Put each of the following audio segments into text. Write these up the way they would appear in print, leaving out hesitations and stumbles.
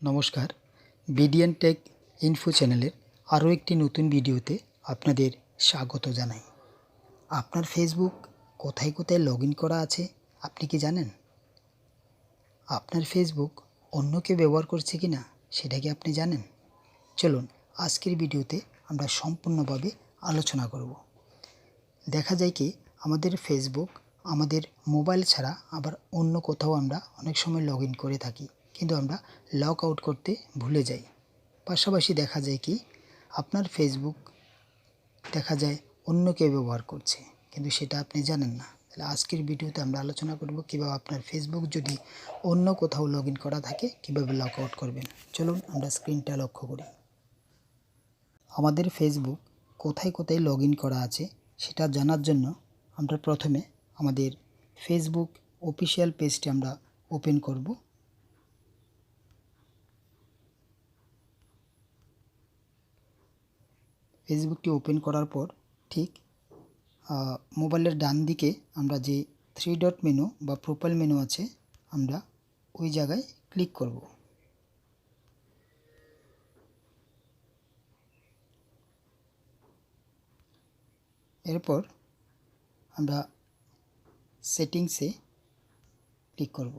নমস্কার, BDN take info চ্যানেলের আরও একটি নতুন ভিডিওতে আপনাদের স্বাগত জানাই। আপনার ফেসবুক কোথায় কোথায় লগ ইন করা আছে আপনি কি জানেন? আপনার ফেসবুক অন্য কেউ ব্যবহার করছে কি না সেটা কি আপনি জানেন? চলুন আজকের ভিডিওতে আমরা সম্পূর্ণভাবে আলোচনা করব। দেখা যায় কি আমাদের ফেসবুক আমাদের মোবাইল ছাড়া আবার অন্য কোথাও আমরা অনেক সময় লগ ইন করে থাকি, কিন্তু আমরা লগ আউট করতে ভুলে যাই। পাশাপাশি দেখা যায় কি আপনার ফেসবুক দেখা যায় অন্য কেউ ব্যবহার করছে, কিন্তু সেটা আপনি জানেন না। তাহলে আজকের ভিডিওতে আমরা আলোচনা করব কীভাবে আপনার ফেসবুক যদি অন্য কোথাও লগ ইন করা থাকে কীভাবে লগ আউট করবেন। চলুন আমরা স্ক্রিনটা লক্ষ্য করি। আমাদের ফেসবুক কোথায় কোথায় লগ ইন করা আছে সেটা জানার জন্য আমরা প্রথমে আমাদের ফেসবুক অফিসিয়াল পেজটি আমরা ওপেন করব। ফেসবুকটি ওপেন করার পর ঠিক মোবাইলের ডান দিকে আমরা যে 3 ডট মেনু বা প্রোফাইল মেনু আছে আমরা ওই জায়গায় ক্লিক করব। এরপর আমরা সেটিংসে ক্লিক করব।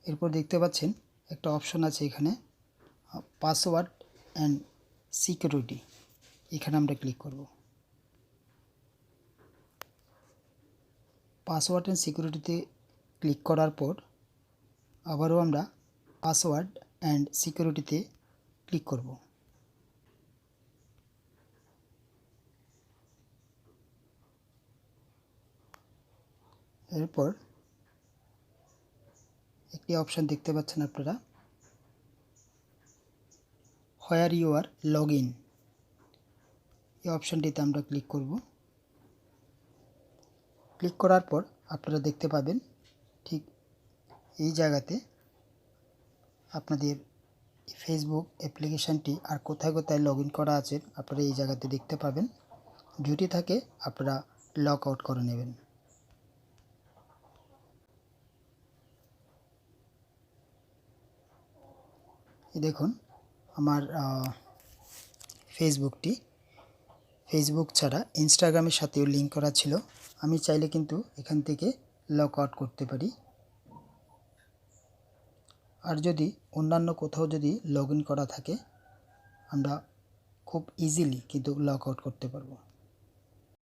এরপর দেখতে পাচ্ছেন একটা অপশন আছে এখানে পাসওয়ার্ড অ্যান্ড সিকিউরিটি, এখানে আমরা ক্লিক করব। পাসওয়ার্ড অ্যান্ড সিকিউরিটিতে ক্লিক করার পর আবারও আমরা পাসওয়ার্ড অ্যান্ড সিকিউরিটিতে ক্লিক করব। এরপর একটি অপশন দেখতে পাচ্ছেন আপনারা, where you are log in, এই অপশানটিতে আমরা ক্লিক করব। ক্লিক করার পর আপনারা দেখতে পাবেন ঠিক এই জায়গাতে আপনাদের ফেসবুক অ্যাপ্লিকেশানটি আর কোথায় কোথায় লগ ইন করা আছে আপনারা এই জায়গাতে দেখতে পাবেন। যদি থাকে আপনারা লগ আউট করে নেবেন। দেখুন আমার ফেসবুক ছাড়া ইনস্টাগ্রামের সাথেও লিঙ্ক করা ছিল। আমি চাইলে কিন্তু এখান থেকে লগ আউট করতে পারি। আর যদি অন্যান্য কোথাও যদি লগ ইন করা থাকে আমরা খুব ইজিলি কিন্তু লগ আউট করতে পারবো।